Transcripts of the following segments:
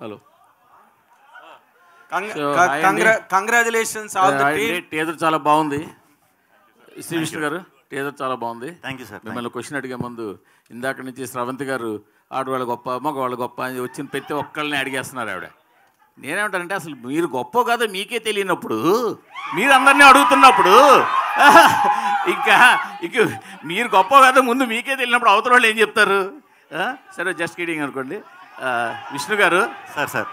Hello, congratulations. Teaser చాలా బాగుంది శ్రీ విష్ణు గారు, టీజర్ చాలా బాగుంది. Thank you sir. మిమ్మల్ని క్వశ్చన్ అడిగే ముందు ఇందాక నుంచి స్రవంతి గారు ఆడవాళ్ళు గొప్ప మగవాళ్ళు గొప్ప అని వచ్చిన ప్రతి ఒక్కళ్ళని అడిగేస్తున్నారు ఆవిడ. నేనేమంటానంటే అసలు మీరు గొప్ప కాదో మీకే తెలియనప్పుడు మీరు అందరినీ అడుగుతున్నప్పుడు ఇంకా మీరు గొప్ప కాదో ముందు మీకే తెలియనప్పుడు అవతల వాళ్ళు ఏం చెప్తారు? సరే, జస్ట్ కిడింగ్ అనుకోండి. విష్ణు గారు సార్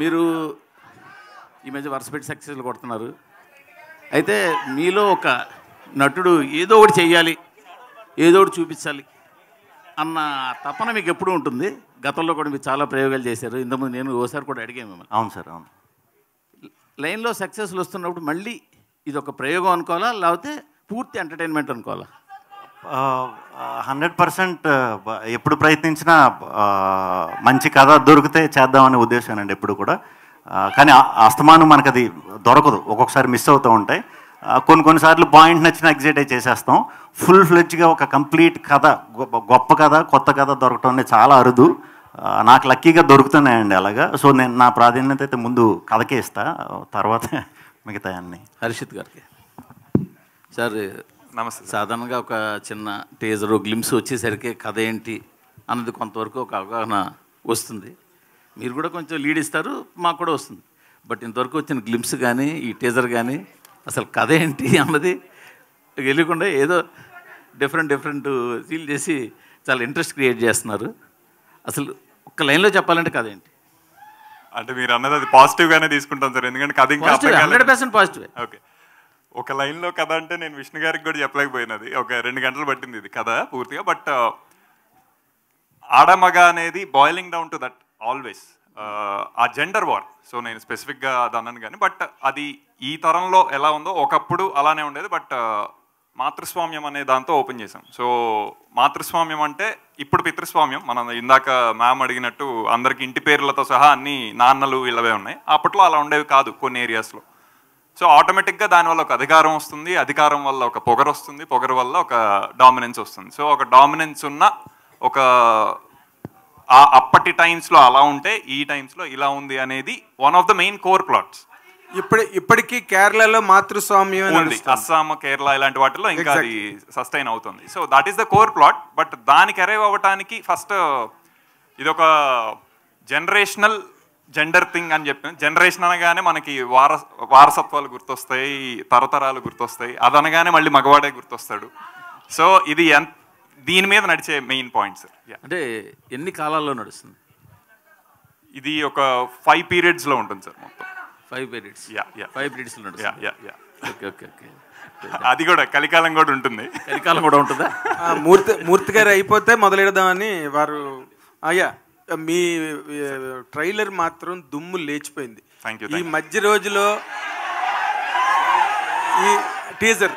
మీరు ఈ మధ్య వరుస పెట్టి సక్సెస్లు కొడుతున్నారు. అయితే మీలో ఒక నటుడు ఏదో ఒకటి చెయ్యాలి, ఏదో ఒకటి చూపించాలి అన్న తపన మీకు ఎప్పుడు ఉంటుంది? గతంలో కూడా మీరు చాలా ప్రయోగాలు చేశారు. ఇంతకుముందు నేను ఓసారి కూడా అడిగాను మిమ్మల్ని. అవును సార్, అవును. లైన్లో సక్సెస్లు వస్తున్నప్పుడు మళ్ళీ ఇది ఒక ప్రయోగం అనుకోవాలా, లేకపోతే పూర్తి ఎంటర్టైన్మెంట్ అనుకోవాలా? 100% ఎప్పుడు ప్రయత్నించినా మంచి కథ దొరికితే చేద్దామనే ఉద్దేశం అండి ఎప్పుడు కూడా. కానీ అస్తమానం మనకు అది దొరకదు, ఒక్కొక్కసారి మిస్ అవుతూ ఉంటాయి. కొన్నిసార్లు పాయింట్ నచ్చిన ఎగ్జైట్ అయి చేసేస్తాం. ఫుల్ ఫ్లెడ్జ్గా ఒక కంప్లీట్ కథ, గొప్ప కథ, కొత్త కథ దొరకటం అనేది చాలా అరుదు. నాకు లక్కీగా దొరుకుతున్నాయండి అలాగా. సో నేను నా ప్రాధాన్యత అయితే ముందు కథకే ఇస్తా, తర్వాత మిగతా అన్నీ. హర్షిత్ గారికి సార్ నమస్తే. సాధారణంగా ఒక చిన్న టీజరు గ్లిమ్స్ వచ్చేసరికి కథ ఏంటి అన్నది కొంతవరకు ఒక అవగాహన వస్తుంది. మీరు కూడా కొంచెం లీడ్ ఇస్తారు, మాకు కూడా వస్తుంది. బట్ ఇంతవరకు వచ్చిన గ్లిమ్స్ కానీ ఈ టీజర్ కానీ అసలు కథ ఏంటి అన్నది తెలియకుండా ఏదో డిఫరెంట్ సీల్ చేసి చాలా ఇంట్రెస్ట్ క్రియేట్ చేస్తున్నారు. అసలు ఒక్క లైన్లో చెప్పాలంటే కథ ఏంటి? అంటే మీరు అన్నది అది పాజిటివ్గానే తీసుకుంటాం సార్, ఎందుకంటే కథ ఇంకా 100% పాజిటివ్. ఓకే, ఒక లైన్లో కథ అంటే నేను విష్ణు గారికి కూడా చెప్పలేకపోయినది. ఒక 2 గంటలు పట్టింది ఇది కథ పూర్తిగా. బట్ ఆడమగ అనేది boiling down to that always ఆ జెండర్ వార్. సో నేను స్పెసిఫిక్గా అది అన్నాను కానీ, బట్ అది ఈ తరంలో ఎలా ఉందో ఒకప్పుడు అలానే ఉండేది. బట్ మాతృస్వామ్యం అనే దాంతో ఓపెన్ చేసాం. సో మాతృస్వామ్యం అంటే ఇప్పుడు పితృస్వామ్యం. మనం ఇందాక మ్యామ్ అడిగినట్టు అందరికి ఇంటి పేర్లతో సహా అన్ని నాన్నలు వీళ్ళవే ఉన్నాయి. అప్పట్లో అలా ఉండేవి కాదు కొన్ని ఏరియాస్లో. సో ఆటోమేటిక్గా దానివల్ల ఒక అధికారం వస్తుంది, అధికారం వల్ల ఒక పొగరు వస్తుంది, పొగరు వల్ల ఒక డామినెన్స్ వస్తుంది. సో ఒక డామినెన్స్ ఉన్న ఒక అప్పటి టైమ్స్లో అలా ఉంటే ఈ టైమ్స్లో ఇలా ఉంది అనేది one of the main core plots. ఇప్పటికీ కేరళలో మాతృస్వామ్యం ఉంది, అస్సాం, కేరళ ఇలాంటి వాటిలో ఇంకా అది సస్టైన్ అవుతుంది. So that is the core plot. But దానికి అరైవ్ అవ్వటానికి ఫస్ట్ ఇదొక జనరేషనల్ జెండర్ థింగ్ అని చెప్పి, జనరేషన్ అనగానే మనకి వారసత్వాలు గుర్తొస్తాయి, తరతరాలు గుర్తొస్తాయి. అదనగానే మళ్ళీ మగవాడే గుర్తొస్తాడు. సో ఇది దీని మీద నడిచే మెయిన్ పాయింట్స్. అంటే ఎన్ని కాలాల్లో నడుస్తుంది ఇది? ఒక 5 పీరియడ్స్లో ఉంటుంది సార్ మొత్తం. 5 periods. 5 periods లో నడుస్తుంది. ఓకే. అది కూడా కలికాలం కూడా ఉంటుంది. కలికాలం కూడా ఉంటుందా? మూర్తి గారు అయిపోతే మొదలెడదామని వారు. అయ్యా, మీ ట్రైలర్ మాత్రం దుమ్ము లేచిపోయింది. ఈ మధ్య రోజులో ఈ టీజర్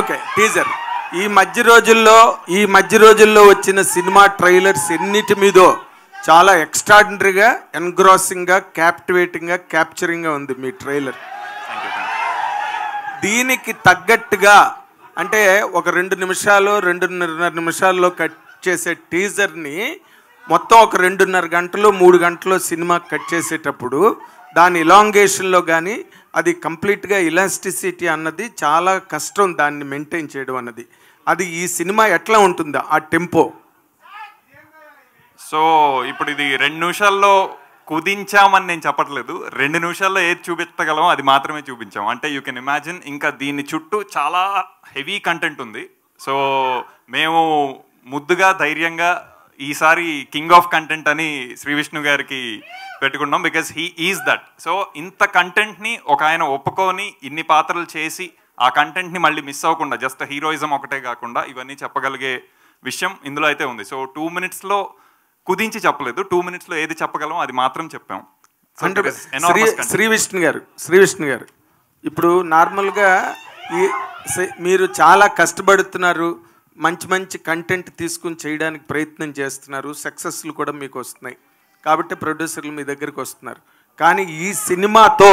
ఓకే, టీజర్ ఈ మధ్య రోజుల్లో వచ్చిన సినిమా ట్రైలర్స్ ఎన్నిటి మీదో చాలా ఎక్స్ట్రాడినరీగా, ఎన్గ్రాసింగ్గా, క్యాప్టివేటింగ్గా, క్యాప్చరింగ్గా ఉంది మీ ట్రైలర్. దీనికి తగ్గట్టుగా అంటే ఒక 2-2.5 నిమిషాల్లో కట్ చేసే టీజర్ని మొత్తం ఒక 2.5 గంటలు 3 గంటలు సినిమా కట్ చేసేటప్పుడు దాని ఇలాంగేషన్లో కానీ అది కంప్లీట్గా ఇలాస్టిసిటీ అన్నది చాలా కష్టం, దాన్ని మెయింటైన్ చేయడం అన్నది. అది ఈ సినిమా ఎట్లా ఉంటుందో ఆ టెంపో? సో ఇప్పుడు ఇది 2 నిమిషాల్లో కుదించామని నేను చెప్పట్లేదు. 2 నిమిషాల్లో ఏది చూపించగలమో అది మాత్రమే చూపించాం. అంటే యూ కెన్ ఇమాజిన్ ఇంకా దీని చుట్టూ చాలా హెవీ కంటెంట్ ఉంది. సో మేము ముద్దుగా ధైర్యంగా ఈసారి కింగ్ ఆఫ్ కంటెంట్ అని శ్రీ విష్ణు గారికి పెట్టుకున్నాం. Because he is that. So ఇంత కంటెంట్ని ఒక ఆయన ఒప్పుకొని ఇన్ని పాత్రలు చేసి ఆ కంటెంట్ని మళ్ళీ మిస్ అవ్వకుండా జస్ట్ హీరోయిజం ఒకటే కాకుండా ఇవన్నీ చెప్పగలిగే విషయం ఇందులో అయితే ఉంది. సో 2 మినిట్స్లో కుదించి చెప్పలేదు, 2 మినిట్స్లో ఏది చెప్పగలమో అది మాత్రం చెప్పాం. శ్రీ విష్ణు గారు ఇప్పుడు నార్మల్గా మీరు చాలా కష్టపడుతున్నారు, మంచి కంటెంట్ తీసుకుని చేయడానికి ప్రయత్నం చేస్తున్నారు, సక్సెస్లు కూడా మీకు వస్తున్నాయి కాబట్టి ప్రొడ్యూసర్లు మీ దగ్గరికి వస్తున్నారు. కానీ ఈ సినిమాతో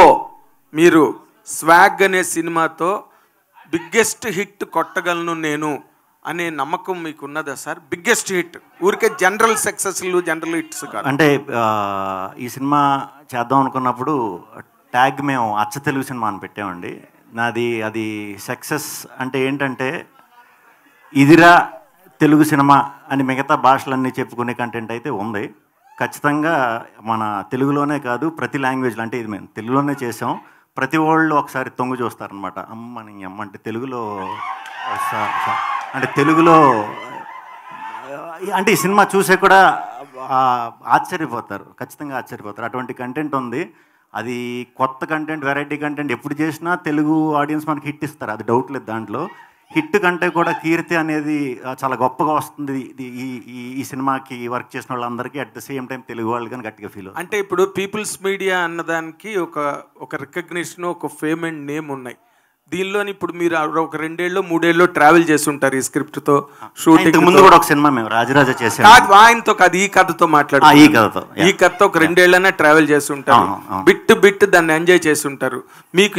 మీరు స్వాగ్ అనే సినిమాతో బిగ్గెస్ట్ హిట్ కొట్టగలను నేను అనే నమ్మకం మీకు ఉన్నదా సార్? బిగ్గెస్ట్ హిట్, ఊరికే జనరల్ సక్సెస్లు జనరల్ హిట్స్ కాదు. అంటే ఈ సినిమా చేద్దాం అనుకున్నప్పుడు ట్యాగ్ మేము అచ్చ తెలుగు సినిమా అని పెట్టామండి. అది సక్సెస్ అంటే ఏంటంటే ఇదిరా తెలుగు సినిమా అని మిగతా భాషలన్నీ చెప్పుకునే కంటెంట్ అయితే ఉంది. ఖచ్చితంగా మన తెలుగులోనే కాదు ప్రతి లాంగ్వేజ్లో, అంటే ఇది మేము తెలుగులోనే చేసాం. ప్రతి వాళ్ళు ఒకసారి తొంగు చూస్తారనమాట. అమ్మని అమ్మ అంటే తెలుగులో అంటే తెలుగులో అంటే ఈ సినిమా చూసే కూడా ఆశ్చర్యపోతారు, ఖచ్చితంగా ఆశ్చర్యపోతారు. అటువంటి కంటెంట్ ఉంది. అది కొత్త కంటెంట్, వెరైటీ కంటెంట్ ఎప్పుడు చేసినా తెలుగు ఆడియన్స్ మనకి హిట్ ఇస్తారు, అది డౌట్ లేదు. దాంట్లో హిట్ కంటే కూడా కీర్తి అనేది చాలా గొప్పగా వస్తుంది ఈ సినిమాకి వర్క్ చేసిన వాళ్ళందరికీ. At the same time Telugu వాళ్ళు కానీ గట్టిగా ఫీల్. అంటే ఇప్పుడు పీపుల్స్ మీడియా అన్నదానికి ఒక రికగ్నిషన్, ఒక ఫేమ్ అండ్ నేమ్ ఉన్నాయి. దీనిలోని ఇప్పుడు మీరు ఒక 2 ఏళ్ళు 3 ఏళ్ళు ట్రావెల్ చేసి ఉంటారు ఈ స్క్రిప్ట్ తో. షూటింగ్ ముందు కూడా ఒక సినిమా మేము రాజరాజ చేసాం. ఆయనతో కాదు, ఈ కథతో మాట్లాడు. ఈ కథతో ఒక 2 ఏళ్ళనే ట్రావెల్ చేసి ఉంటారు. బిట్ దాన్ని ఎంజాయ్ చేసి ఉంటారు. మీకు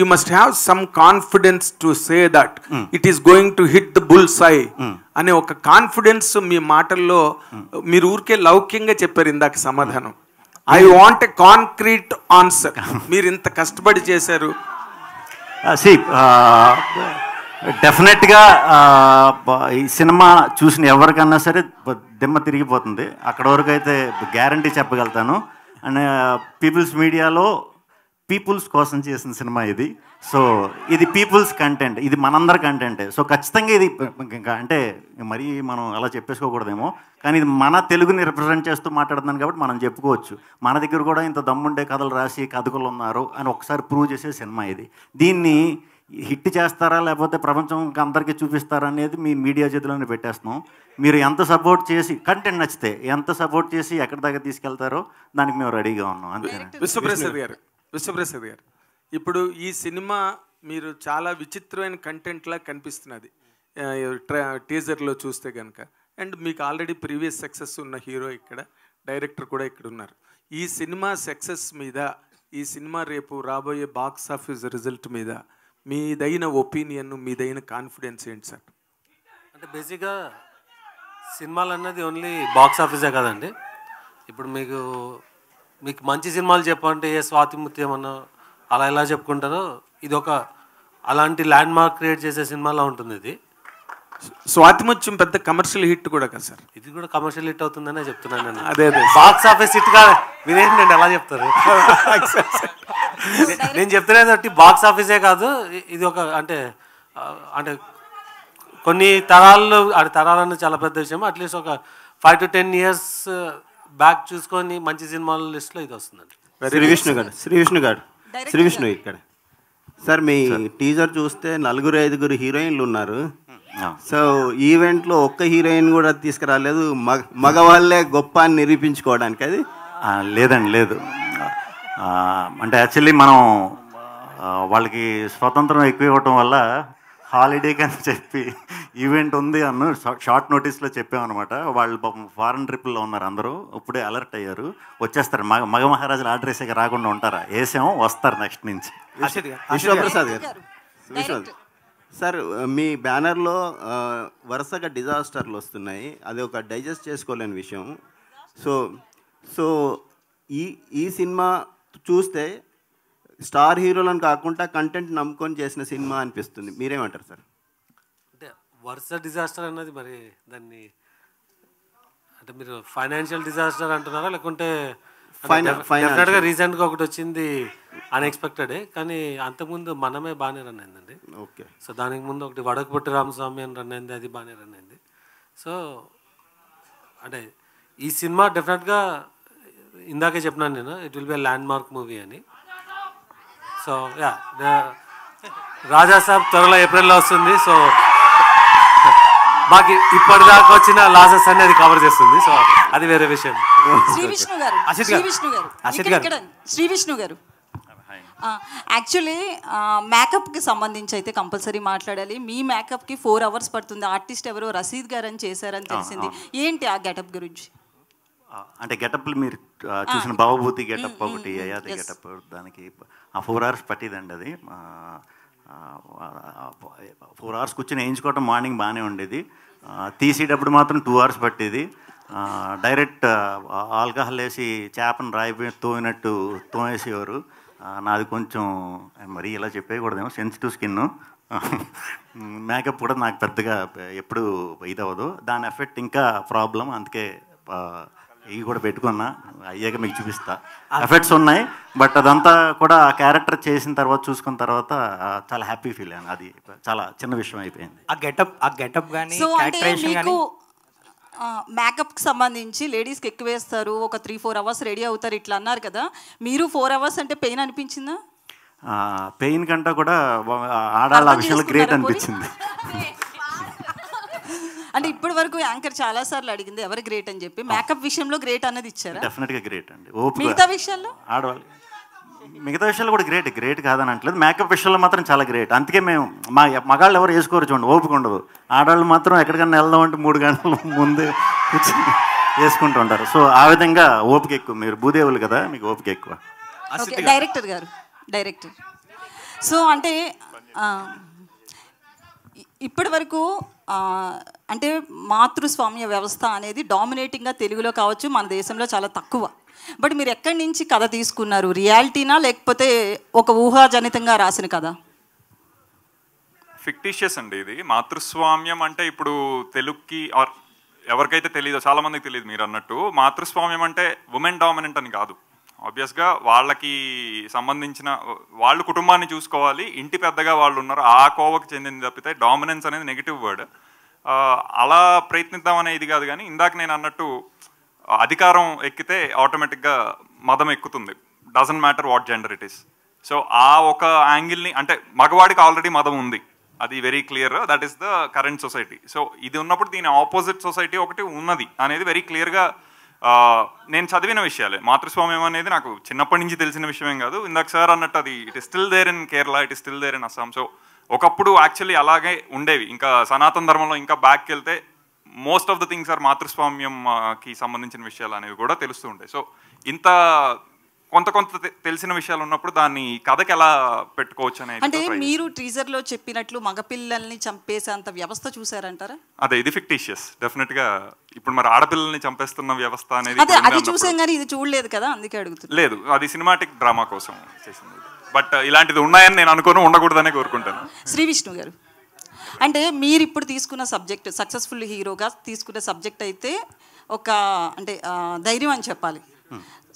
you must have some confidence to say that it is going to hit the bull's eye అనే ఒక కాన్ఫిడెన్స్ మీ మాటల్లో. మీరు ఊరికే లౌక్యంగా చెప్పారు ఇందాక సమాధానం. I want a concrete answer. మీరు ఇంత కష్టపడి చేశారు. డెఫినెట్గా ఈ సినిమా చూసిన ఎవరికన్నా సరే దిమ్మ తిరిగిపోతుంది. అక్కడ వరకు అయితే గ్యారంటీ చెప్పగలుగుతాను. అండ్ పీపుల్స్ మీడియాలో పీపుల్స్ కోసం చేసిన సినిమా ఇది. సో ఇది పీపుల్స్ కంటెంట్, ఇది మనందరి కంటెంటే. సో ఖచ్చితంగా ఇది ఇంకా అంటే మరీ మనం అలా చెప్పేసుకోకూడదేమో, కానీ ఇది మన తెలుగుని రిప్రజెంట్ చేస్తూ మాట్లాడుతున్నాను కాబట్టి మనం చెప్పుకోవచ్చు. మన దగ్గర కూడా ఇంత దమ్ముండే కథలు రాసి కథకులు ఉన్నారు అని ఒకసారి ప్రూవ్ చేసే సినిమా ఇది. దీన్ని హిట్ చేస్తారా లేకపోతే ప్రపంచం అందరికీ చూపిస్తారా అనేది మీ మీడియా చేతిలోనే పెట్టేస్తున్నాం. మీరు ఎంత సపోర్ట్ చేసి, కంటెంట్ నచ్చితే ఎంత సపోర్ట్ చేసి ఎక్కడి దాకా తీసుకెళ్తారో దానికి మేము రెడీగా ఉన్నాం. అంతే. విశ్వప్రసాద్ గారు, ఇప్పుడు ఈ సినిమా మీరు చాలా విచిత్రమైన కంటెంట్లా కనిపిస్తున్నది టీజర్లో చూస్తే కనుక. అండ్ మీకు ఆల్రెడీ ప్రీవియస్ సక్సెస్ ఉన్న హీరో ఇక్కడ, డైరెక్టర్ కూడా ఇక్కడ ఉన్నారు. ఈ సినిమా సక్సెస్ మీద, ఈ సినిమా రేపు రాబోయే బాక్స్ ఆఫీస్ రిజల్ట్ మీద మీదైన ఒపీనియన్, మీదైన కాన్ఫిడెన్స్ ఏంటి సార్? అంటే బేసిక్గా సినిమాలు అన్నది ఓన్లీ బాక్స్ ఆఫీసే కదండి. ఇప్పుడు మీకు మంచి సినిమాలు చెప్పంటే ఏ స్వాతి ముత్యం అన్న అలా ఎలా చెప్పుకుంటారో, ఇది ఒక అలాంటి ల్యాండ్ మార్క్ క్రియేట్ చేసే సినిమాలో ఉంటుంది. ఇది స్వాతి ముత్యం పెద్ద కమర్షియల్ హిట్ కూడా కదా సార్? ఇది కూడా కమర్షియల్ హిట్ అవుతుందనే చెప్తున్నాను నేను. అదే బాక్స్ ఆఫీస్ హిట్ కాదు, మీరేంటండి అలా చెప్తారు? నేను చెప్తున్నది బాక్స్ ఆఫీసే కాదు, ఇది ఒక అంటే కొన్ని తరాలన్న చాలా పెద్ద విషయం. అట్లీస్ట్ ఒక 5 to 10 years బ్యాక్ చూసుకొని మంచి సినిమాల లిస్ట్లో ఇది వస్తుందండి. శ్రీ విష్ణు ఇక్కడ సార్, మీ టీజర్ చూస్తే 4-5 హీరోయిన్లు ఉన్నారు. సో ఈవెంట్లో ఒక్క హీరోయిన్ కూడా తీసుకురాలేదు, మగవాళ్ళే గొప్ప అని నిరూపించుకోవడానికి. అది లేదండి, లేదు. అంటే యాక్చువల్లీ మనం వాళ్ళకి స్వతంత్రం ఎక్కువ ఇవ్వటం వల్ల హాలిడేకి అని చెప్పి ఈవెంట్ ఉంది అన్న షార్ట్ నోటీస్లో చెప్పామన్నమాట. వాళ్ళు పాపం ఫారెన్ ట్రిప్లో ఉన్నారు, అందరూ ఇప్పుడే అలర్ట్ అయ్యారు, వచ్చేస్తారు. మగ మహారాజులు ఆర్డర్ వేసాక రాకుండా ఉంటారా? వేసాము, వస్తారు నెక్స్ట్ నుంచి. విశ్వప్రసాద్ గారు సార్, మీ బ్యానర్లో వరుసగా డిజాస్టర్లు వస్తున్నాయి, అది ఒక డైజెస్ట్ చేసుకోలేని విషయం. సో ఈ సినిమా చూస్తే స్టార్ హీరోలను కాకుండా కంటెంట్ నమ్ముకొని చేసిన సినిమా అనిపిస్తుంది. మీరేమంటారు సార్? అంటే వరుస డిజాస్టర్ అన్నది మరి దాన్ని అంటే మీరు ఫైనాన్షియల్ డిజాస్టర్ అంటున్నారా, లేకుంటే డెఫినెట్గా రీసెంట్గా ఒకటి వచ్చింది అన్ఎక్స్పెక్టెడ్, కానీ అంతకుముందు మనమే బాగానే రన్ అయిందండి. ఓకే. సో దానికి ముందు ఒకటి వడకపుట్టి రామస్వామి అని రన్ అయింది, అది బాగానే రన్ అయింది. సో అంటే ఈ సినిమా డెఫినెట్గా ఇందాకే చెప్పినాను నేను, it will be a land mark movie అని. సో యా, రాజా సాబ్ త్వరలో ఏప్రిల్లో వస్తుంది. సో మాకు ఇప్పటిదాకా వచ్చిన లాసెస్ అనేది కవర్ చేస్తుంది. సో అది వేరే విషయం. శ్రీ విష్ణు గారు యాక్చువల్లీ మేకప్కి సంబంధించి అయితే కంపల్సరీ మాట్లాడాలి. మీ మేకప్కి 4 hours పడుతుంది. ఆర్టిస్ట్ ఎవరో రసీద్ గారు అని చేశారని తెలిసింది. ఏంటి ఆ గెటప్ గురించి? అంటే గెటప్లు మీరు చూసిన భవభూతి గెటప్ ఒకటి, అయాది గెటప్, దానికి 4 hours పట్టిదండి. అది 4 hours కూర్చొని వేయించుకోవటం మార్నింగ్ బాగానే ఉండేది, తీసేటప్పుడు మాత్రం 2 hours పట్టేది. డైరెక్ట్ ఆల్కహాల్ వేసి చేపను రాయిపోయి తోమినట్టు తోమేసేవారు. నాది కొంచెం మరీ ఇలా చెప్పేయకూడదేమో, సెన్సిటివ్ స్కిన్. మేకప్ కూడా నాకు పెద్దగా ఎప్పుడు ఇదవ్వదు, దాని ఎఫెక్ట్ ఇంకా ప్రాబ్లం. అందుకే ఇవి కూడా పెట్టుకున్నా, అయ్యాక మీకు చూపిస్తా. ఎఫెక్ట్స్ ఉన్నాయి, బట్ అదంతా కూడా ఆ క్యారెక్టర్ చేసిన తర్వాత చూసుకున్న తర్వాత చాలా హ్యాపీ ఫీల్ అయ్యాను. అది చాలా చిన్న విషయం అయిపోయింది. ఆ గెటప్ కానీ సో అంటే మీకు మేకప్కి సంబంధించి లేడీస్కి ఎక్కువ వేస్తారు, ఒక 3-4 hours రెడీ అవుతారు ఇట్లా అన్నారు కదా, మీరు 4 hours అంటే పెయిన్ అనిపించిందా? పెయిన్ కంటే కూడా ఆడాళ్ళ విషయంలో గ్రేట్ అనిపించింది. అంటే ఇప్పటి వరకు యాంకర్ చాలా సార్లు అడిగింది ఎవరు గ్రేట్ అని చెప్పి, మేకప్ విషయంలో గ్రేట్ అన్నది ఇచ్చారా? డెఫినెట్గా గ్రేట్ అండి. మిగతా విషయాల్లో ఆడవాళ్ళు మిగతా విషయాలు కూడా గ్రేట్ కాదని అంటలేదు, మేకప్ విషయంలో మాత్రం చాలా గ్రేట్. అందుకే మేము మగాళ్ళు ఎవరు వేసుకోరు చూడండి, ఓపిక ఉండదు. ఆడవాళ్ళు మాత్రం ఎక్కడికైనా వెళ్దాం అంటే 3 గంటల ముందు కూర్చొని వేసుకుంటూ ఉంటారు. సో ఆ విధంగా ఓపిక ఎక్కువ. మీరు భూదేవులు కదా, మీకు ఓపిక ఎక్కువ. డైరెక్టర్ సో అంటే ఇప్పటి వరకు అంటే మాతృస్వామ్య వ్యవస్థ అనేది డామినేటింగ్గా తెలుగులో కావచ్చు మన దేశంలో చాలా తక్కువ. బట్ మీరు ఎక్కడి నుంచి కథ తీసుకున్నారు? రియాలిటీనా లేకపోతే ఒక ఊహాజనితంగా రాసిన కథ? ఫిక్టిషియస్ అండి ఇది. మాతృస్వామ్యం అంటే ఇప్పుడు తెలుగుకి ఆర్ ఎవరికైతే తెలియదో, చాలామందికి తెలియదు మీరు అన్నట్టు, మాతృస్వామ్యం అంటే ఉమెన్ డామినెంట్ అని కాదు. ఆబ్వియస్గా వాళ్ళకి సంబంధించిన వాళ్ళు కుటుంబాన్ని చూసుకోవాలి, ఇంటి పెద్దగా వాళ్ళు ఉన్నారు, ఆ కోవకు చెందింది తప్పితే డామినెన్స్ అనేది నెగిటివ్ వర్డ్. అలా ప్రయత్నిద్దాం అనే ఇది కాదు. కానీ ఇందాక నేను అన్నట్టు అధికారం ఎక్కితే ఆటోమేటిక్గా మదం ఎక్కుతుంది, doesn't matter what gender it is. So ఆ ఒక యాంగిల్ని, అంటే మగవాడికి ఆల్రెడీ మదం ఉంది, అది very clear, that is the current society. So ఇది ఉన్నప్పుడు దీని ఆపోజిట్ సొసైటీ ఒకటి ఉన్నది అనేది వెరీ క్లియర్గా నేను చదివిన విషయాలే. మాతృస్వామ్యం అనేది నాకు చిన్నప్పటి నుంచి తెలిసిన విషయమేం కాదు. ఇందాక సార్ అన్నట్టు అది it is still there in Kerala, it is still there in Assam. So ఒకప్పుడు యాక్చువల్లీ అలాగే ఉండేవి. ఇంకా సనాతన ధర్మంలో ఇంకా బ్యాక్కి వెళ్తే most of the things are మాతృస్వామ్యంకి సంబంధించిన విషయాలు అనేవి కూడా తెలుస్తూ ఉంటాయి. సో ఇంత కొంత తెలిసిన విషయాలు ఉన్నప్పుడు దాన్ని కథకి ఎలా పెట్టుకోవచ్చు అనేది. అంటే మీరు టీజర్ లో చెప్పినట్లు మగపిల్లల్ని చంపేసేంత వ్యవస్థ చూసారంటారా? అదే, ఇది ఫిక్టిషియస్ డెఫినెట్ గా. ఇప్పుడు మరి ఆడపిల్లల్ని చంపేస్తున్న వ్యవస్థ అనేది అది చూసాం కానీ ఇది చూడలేదు కదా, అందుకే అడుగుతున్నా. లేదు, అది సినిమాటిక్ డ్రామా కోసం చేసింది. బట్ ఇలాంటిది ఉన్నాయని నేను అనుకోను, ఉండకూడదనే కోరుకుంటాను. శ్రీ విష్ణు గారు, అంటే మీరు ఇప్పుడు తీసుకున్న సబ్జెక్ట్, సక్సెస్ఫుల్ హీరోగా తీసుకున్న సబ్జెక్ట్ అయితే ఒక అంటే ధైర్యం అని చెప్పాలి.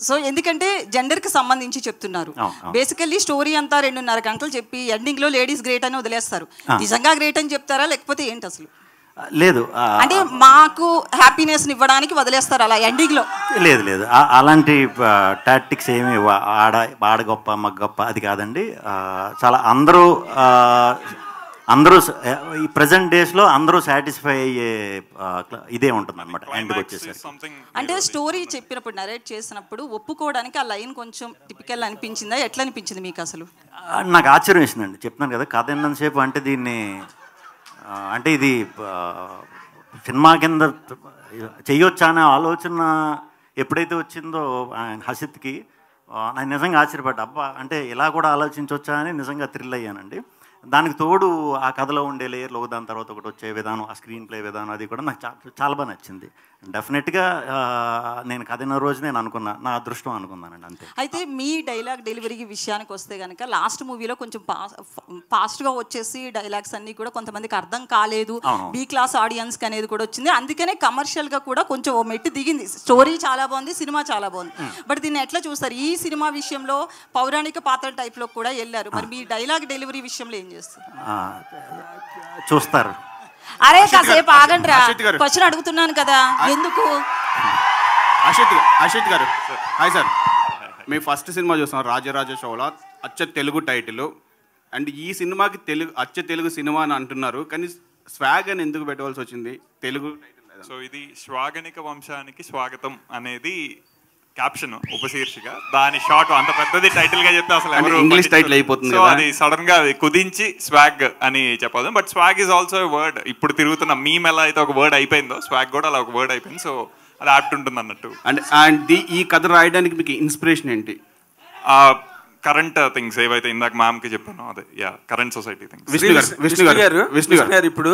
సో ఎందుకంటే జెండర్కి సంబంధించి చెప్తున్నారు. బేసికల్లీ స్టోరీ అంతా 2.5 గంటలు చెప్పి ఎండింగ్లో లేడీస్ గ్రేట్ అని వదిలేస్తారు. నిజంగా గ్రేట్ అని చెప్తారా లేకపోతే ఏంటి అసలు? లేదు, అంటే మాకు హ్యాపీనెస్ ఇవ్వడానికి వదిలేస్తారు అలా ఎండింగ్లో? లేదు, అలాంటి టాక్టిక్స్ ఏమి ఆడ గొప్ప మగ గొప్ప అది కాదండి. చాలా అందరూ ఈ ప్రజెంట్ డేస్లో అందరూ సాటిస్ఫై అయ్యే ఇదే ఉంటుంది అనమాట ఎండ్కి వచ్చేసరికి. అంటే స్టోరీ చెప్పినప్పుడు నరేట్ చేసినప్పుడు ఒప్పుకోవడానికి ఆ లైన్ కొంచెం టిపికల్ అనిపించిందా? ఎట్లా అనిపించింది మీకు అసలు? నాకు ఆశ్చర్యం వేసిందండి, చెప్తున్నాను కదా, కథ ఎన్నంతసేపు అంటే దీన్ని అంటే ఇది సినిమా కింద చెయ్యొచ్చా అనే ఆలోచన ఎప్పుడైతే వచ్చిందో హసిత్కి, నేను నిజంగా ఆశ్చర్యపడ్డా. అబ్బా, అంటే ఇలా కూడా ఆలోచించవచ్చా అని నిజంగా థ్రిల్ అయ్యానండి. దానికి తోడు ఆ కథలో ఉండే లేయర్లు దాని తర్వాత ఒకటి వచ్చే విధానం, ఆ స్క్రీన్ ప్లే విధానం, అది కూడా నాకు చాలా బాగా నచ్చింది. డెఫినెట్గా నేను కథ అయిన రోజు నేను అనుకున్నా, నా అదృష్టం అనుకున్నానండి, అంతే. అయితే మీ డైలాగ్ డెలివరీ విషయానికి వస్తే కనుక లాస్ట్ మూవీలో కొంచెం ఫాస్ట్గా వచ్చేసి డైలాగ్స్ అన్నీ కూడా కొంతమందికి అర్థం కాలేదు, బీ క్లాస్ ఆడియన్స్కి అనేది కూడా వచ్చింది. అందుకనే కమర్షియల్గా కూడా కొంచెం ఓ మెట్టు దిగింది. స్టోరీ చాలా బాగుంది, సినిమా చాలా బాగుంది. బట్ దీన్ని ఎట్లా చూస్తారు? ఈ సినిమా విషయంలో పౌరాణిక పాత్ర టైప్లో కూడా వెళ్ళారు, మరి మీ డైలాగ్ డెలివరీ విషయంలో ఏం చేస్తారు? చూస్తారు. అరే కాసేపు ఆగండిరా, క్వశ్చన్ అడుగుతున్నాను కదా, ఎందుకు? అశిత్ గారు, హాయ్ సార్. మీ ఫస్ట్ సినిమా చూస్తున్నాం, రాజరాజ చోళ, అచ్చ తెలుగు టైటిల్. అండ్ ఈ సినిమాకి అచ్చ తెలుగు సినిమా అని అంటున్నారు, కానీ స్వాగ్ అని ఎందుకు పెట్టవలసి వచ్చింది? తెలుగు టైటిల్. సో ఇది శ్వాగనిక వంశానికి స్వాగతం అనేది క్యాప్షన్, ఉపశీర్షిక. దాని షార్ట్ అంత పెద్దది టైటిల్ గా చెప్తే అసలు ఎవరు ఇంగ్లీష్ టైటిల్ అయిపోతుంది. సో అది సడన్ గా కుదించి స్వాగ్ అని చెప్పదు. But swag is also word. ఇప్పుడు తిరుగుతున్న మీమ్ ఎలా అయితే ఒక వర్డ్ అయిపోయిందో, స్వాగ్ కూడా అలా ఒక వర్డ్ అయిపోయింది. సో అది యాప్ట్ ఉంటుంది అన్నట్టు. అండ్ ఈ కథ రాయడానికి మీకు ఇన్స్పిరేషన్ ఏంటి? కరెంట్ థింగ్స్ ఏవైతే ఇందాక మ్యామ్కి చెప్పాను అదే కరెంట్ సొసైటీ థింగ్స్. విష్ణు గారు ఇప్పుడు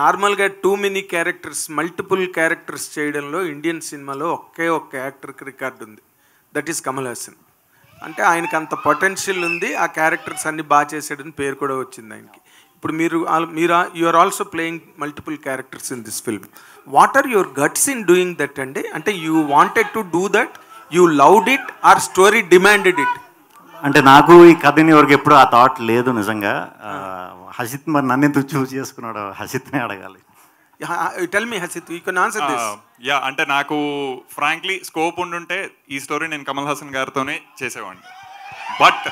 నార్మల్గా too many characters multiple characters చేయడంలో ఇండియన్ సినిమాలో ఒకే ఒక్క యాక్టర్కి రికార్డు ఉంది, దట్ ఈస్ కమల్ హాసన్. అంటే ఆయనకి అంత పొటెన్షియల్ ఉంది, ఆ క్యారెక్టర్స్ అన్ని బాగా చేసాడని పేరు కూడా వచ్చింది ఆయనకి. ఇప్పుడు మీరు you are also playing multiple characters in this film. What are your guts in doing that అండి? అంటే you wanted to do that, you loved it or story demanded it? అంటే నాకు ఈ కథని వరకు ఎప్పుడు ఆ థాట్ లేదు నిజంగా. హసిత్ మరి నన్ను ఎందుకు చూస్ చేసుకున్నాడు, హసిత్నే అడగాలి. Tell me Hasith, you can answer this. అంటే నాకు ఫ్రాంక్లీ స్కోప్ ఉండుంటే ఈ స్టోరీ నేను కమల్ హాసన్ గారితోనే చేసేవాడిని. బట్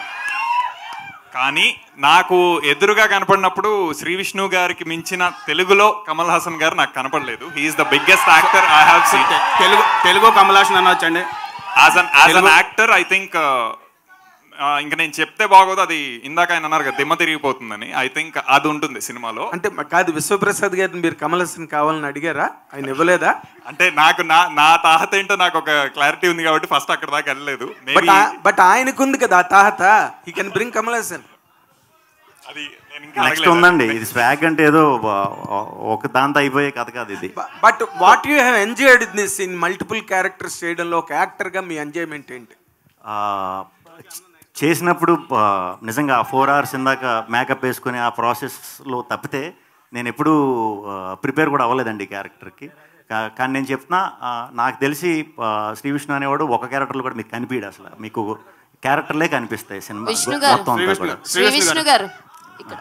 కానీ నాకు ఎదురుగా కనపడినప్పుడు శ్రీ విష్ణు గారికి మించిన తెలుగులో కమల్ హాసన్ గారు నాకు కనపడలేదు. He is the biggest actor I have seen. Telugu Kamal Haasan అనొచ్చండి. As an actor I think ఇంకా నేను చెప్తే బాగోదు, అది ఇందాక ఆయన అన్నారు కదా దిమ్మ తిరిగిపోతుందని. ఐ థింక్ అది ఉంటుంది సినిమాలో. అంటే కాదు, విశ్వప్రసాద్ గారిని మీరు కమల్ హాసన్ కావాలని అడిగారా? ఆయన ఇవ్వలేదా? అంటే నాకు నా తాహత ఏంటో నాకు ఒక క్లారిటీ ఉంది కాబట్టి ఫస్ట్ అక్కడ దాకా వెళ్ళలేదు. బట్ ఆయనకు ఉంది కదా ఆ తాహత, he can bring Kamal Haasan. అది నెక్స్ట్ ఉందండి. ఇది స్వాగ్ అంటే ఏదో ఒక దాంతో అయిపోయే కథ కాదు ఇది. But what you have enjoyed this in multiple characters చేయడంలో ఒక యాక్టర్గా మీ ఎంజాయ్మెంట్ ఏంటి? చేసినప్పుడు నిజంగా 4 hours ఇందాక మేకప్ వేసుకొని ఆ ప్రాసెస్లో తప్పితే నేను ఎప్పుడూ ప్రిపేర్ కూడా అవ్వలేదండి క్యారెక్టర్కి. కానీ నేను చెప్తున్నా, నాకు తెలిసి శ్రీ విష్ణు అనేవాడు ఒక క్యారెక్టర్లో కూడా మీకు కనిపించడు, అసలు మీకు క్యారెక్టర్లే కనిపిస్తాయి సినిమా మొత్తం అంతా కూడా. శ్రీ విష్ణు గారు ఇక్కడ.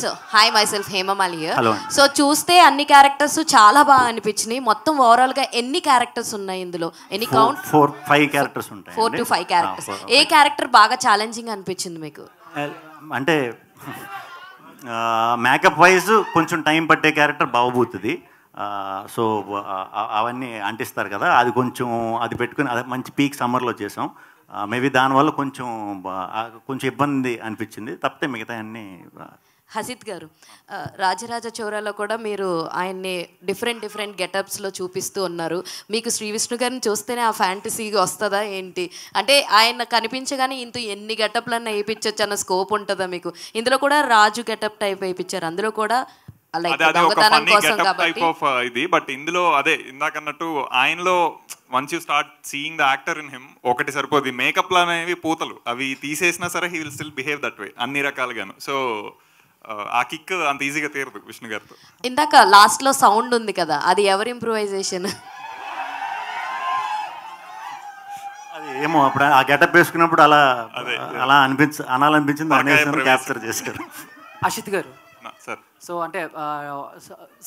So hi my self Hemamali. So చూస్తే అన్ని క్యారెక్టర్స్ చాలా బాగా అనిపించినాయి. మొత్తం ఓవరాల్ గా ఎన్ని క్యారెక్టర్స్ ఉన్నాయి ఇందులో? ఎన్ని కౌంట్? 4-5 క్యారెక్టర్స్ ఉంటాయి. 4 to 5 క్యారెక్టర్స్. ఏ క్యారెక్టర్ బాగా ఛాలెంజింగ్ అనిపించింది మీకు? అంటే మేకప్ వైజ్ కొంచెం టైం పట్టే క్యారెక్టర్ బావబోతుంది. సో అవన్నీ అంటిస్తారు కదా, అది కొంచెం అది పెట్టుకుని అదే మంచి పీక్ సమ్మర్లో చేసాం. మేబీ దానివల్ల కొంచెం ఇబ్బంది అనిపించింది, తప్పితే మిగతా అన్నీ. హసిత్ గారు, రాజరాజ చోరాలో కూడా మీరు ఆయన్ని డిఫరెంట్ గెటప్స్లో చూపిస్తూ ఉన్నారు. మీకు శ్రీ విష్ణు గారిని చూస్తేనే ఆ ఫ్యాంటసీగా వస్తుందా ఏంటి? అంటే ఆయన కనిపించగానే ఎన్ని గెటప్లన్నా వేయించవచ్చు అన్న స్కోప్ ఉంటుందా మీకు? ఇందులో కూడా రాజు గెటప్ టైప్ వేయించారు, అందులో కూడా ఇది. బట్ ఇందులో అదే ఇందాకన్నట్టు ఆయనలో once you start seeing the actor in him ఒకటి సరిపోదు. మేకప్లు అనేవి పూతలు, అవి తీసేసినా సరే he will still behave that way అన్ని రకాలుగాను. సో ఆ కిక్ అంత ఈజీగా తీరదు విష్ణు గారితో. ఇందాక లాస్ట్ లో సౌండ్ ఉంది కదా, అది ఎవరి ఇంప్రూవైజేషన్? అది ఏమో అప్పుడు ఆ గెటప్ వేసుకున్నప్పుడు అలా అనాలనిపించింది, అనేసి క్యాప్చర్ చేశారు. అషిత్ గారు సార్, సో అంటే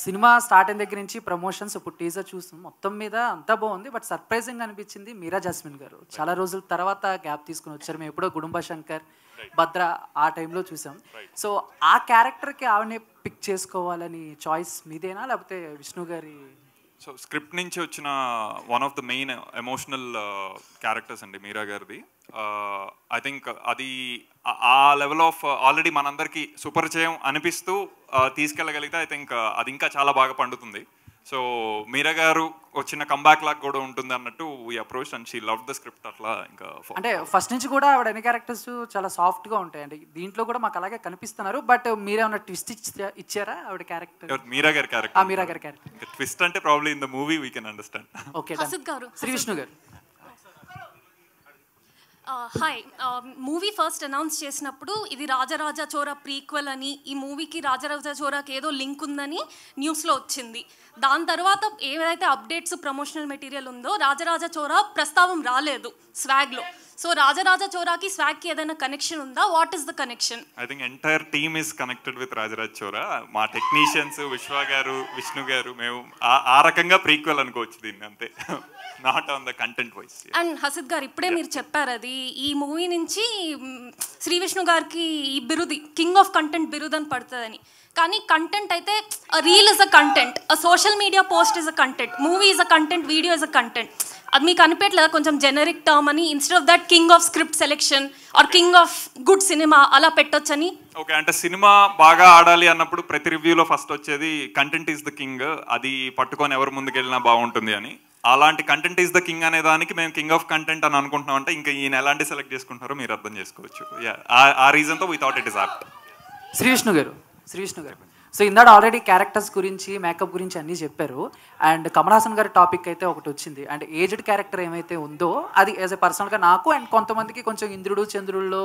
సినిమా స్టార్ట్ అయిన దగ్గర నుంచి ప్రమోషన్స్, ఇప్పుడు టీజర్ చూస్తాం, మొత్తం మీద అంతా బాగుంది. బట్ సర్ప్రైజింగ్ అనిపించింది మీరా జాస్మిన్ గారు. చాలా రోజుల తర్వాత గ్యాప్ తీసుకుని వచ్చారు. మేము ఎప్పుడో గుడుంబ శంకర్, భద్ర ఆ టైంలో చూసాం. సో ఆ క్యారెక్టర్కి ఆవిడనే పిక్ చేసుకోవాలని చాయిస్ మీదేనా, లేకపోతే విష్ణు గారి? సో స్క్రిప్ట్ నుంచి వచ్చిన one of the main emotional characters అండి మీరా గారిది. ఐ థింక్ అది ఆ లెవెల్ ఆఫ్ ఆల్రెడీ మనందరికీ సుపరిచయం అనిపిస్తూ తీసుకెళ్ళగలిగితే ఐ థింక్ అది ఇంకా చాలా బాగా పండుతుంది. సో మీరా గారు వచ్చిన కంబ్యాక్ లాగా కూడా ఉంటుంది అన్నట్టు we approach and she love the script. అట్లా ఇంకా అంటే ఫస్ట్ నుంచి కూడా ఆవిడ అన్ని క్యారెక్టర్స్ చాలా సాఫ్ట్గా ఉంటాయి అండి, దీంట్లో కూడా మాకు అలాగే కనిపిస్తున్నారు. బట్ మీరేమన్నా ట్విస్ట్ ఇచ్చారా ఆవిడ క్యారెక్టర్? మీరా గారి క్యారెక్టర్, మీరా గారి క్యారెక్టర్ ట్విస్ట్ అంటే probably in the movie we can understand. Okay, Sree Vishnu గారు. హాయ్, మూవీ ఫస్ట్ అనౌన్స్ చేసినప్పుడు ఇది రాజరాజ చోరా ప్రీక్వెల్ అని, ఈ మూవీకి రాజరాజ చోరాకి ఏదో లింక్ ఉందని న్యూస్లో వచ్చింది. దాని తర్వాత ఏదైతే అప్డేట్స్ ప్రమోషనల్ మెటీరియల్ ఉందో రాజరాజ చోరా ప్రస్తావం రాలేదు స్వాగ్లో. సో రాజరాజ చోరాకి స్వాగ్కి ఏదైనా కనెక్షన్ ఉందా? What is the connection? I think entire team is connected with Rajaraja Chora. మా టెక్నీషియన్స్ విశ్వ గారు, విష్ణు గారు, మేము ఆ రకంగా ప్రీక్వెల్ అనుకోవచ్చు దీన్ని, అంతే, not on the content wise. And Hasith గారు ఇప్పుడే మీరు చెప్పారు అది ఈ మూవీ నుంచి శ్రీ విష్ణు గారికి ఈ బిరుది కింగ్ ఆఫ్ కంటెంట్ బిరుదు అని పడుతుందని. కానీ కంటెంట్ అయితే reel is a content, social media post is a content, movie is a content, video is a content. అది మీకు అనిపించలేదా కొంచెం జెనరిక్ టర్మ్ అని, instead of that king of script selection or king of good cinema అలా పెట్టొచ్చని? Okay, అంటే cinema బాగా ఆడాలి అన్నప్పుడు ప్రతి రివ్యూలో ఫస్ట్ వచ్చేది కంటెంట్ ఈజ్ ద కింగ్, అది పట్టుకొని ఎవరు ముందుకెళ్ళినా బాగుంటుంది అని. అలాంటి కంటెంట్ ఈజ్ ద కింగ్ అనే దానికి మేము కింగ్ ఆఫ్ కంటెంట్ అని అనుకుంటున్నాం అంటే ఇంకా ఈయన ఎలాంటి సెలెక్ట్ చేసుకుంటారో మీరు అర్థం చేసుకోవచ్చు. ఆ రీజన్తో we thought it is apt. Sree Vishnu గారు సో ఇందాక ఆల్రెడీ క్యారెక్టర్స్ గురించి మేకప్ గురించి అన్నీ చెప్పారు. అండ్ కమల్ హాసన్ గారి టాపిక్ అయితే ఒకటి వచ్చింది. అండ్ ఏజ్డ్ క్యారెక్టర్ ఏమైతే ఉందో అది యాజ్ ఎ పర్సనల్గా నాకు అండ్ కొంతమందికి కొంచెం ఇంద్రుడు చంద్రుల్లో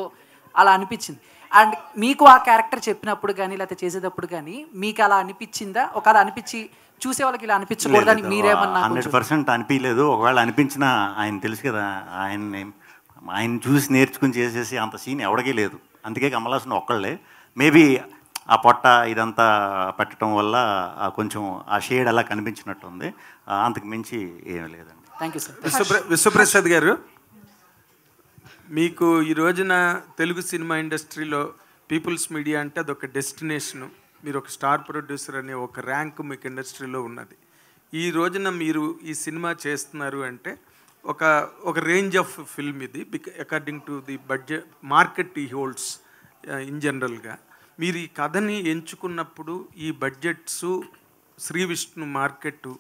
అలా అనిపించింది. అండ్ మీకు ఆ క్యారెక్టర్ చెప్పినప్పుడు కానీ లేకపోతే చేసేటప్పుడు కానీ మీకు అలా అనిపించిందా? ఒకవేళ అనిపించి చూసే వాళ్ళకి ఇలా అనిపించకూడదని మీరేమన్నా? 100% అనిపించలేదు. ఒకవేళ అనిపించినా ఆయన తెలుసు కదా, ఆయన చూసి నేర్చుకుని చేసేసి అంత సీన్ ఎవరికీ లేదు. అందుకే కమల్ హాసన్ ఒక్కళ్ళే. మేబీ ఆ పొట్ట ఇదంతా పెట్టడం వల్ల కొంచెం ఆ షేడ్ అలా కనిపించినట్టుంది. అంతకు మించి ఏమీ లేదండి. Thank you sir. విశ్వప్రసాద్ గారు, మీకు ఈ రోజున తెలుగు సినిమా ఇండస్ట్రీలో పీపుల్స్ మీడియా అంటే అదొక డెస్టినేషను. మీరు ఒక స్టార్ ప్రొడ్యూసర్ అనే ఒక ర్యాంక్ మీకు ఇండస్ట్రీలో ఉన్నది. ఈ రోజున మీరు ఈ సినిమా చేస్తున్నారు అంటే ఒక రేంజ్ ఆఫ్ ఫిల్మ్ ఇది, according to the budget market ఈ హోల్డ్స్ ఇన్ జనరల్గా. మీరు ఈ కథని ఎంచుకున్నప్పుడు ఈ బడ్జెట్స్, శ్రీ విష్ణు మార్కెట్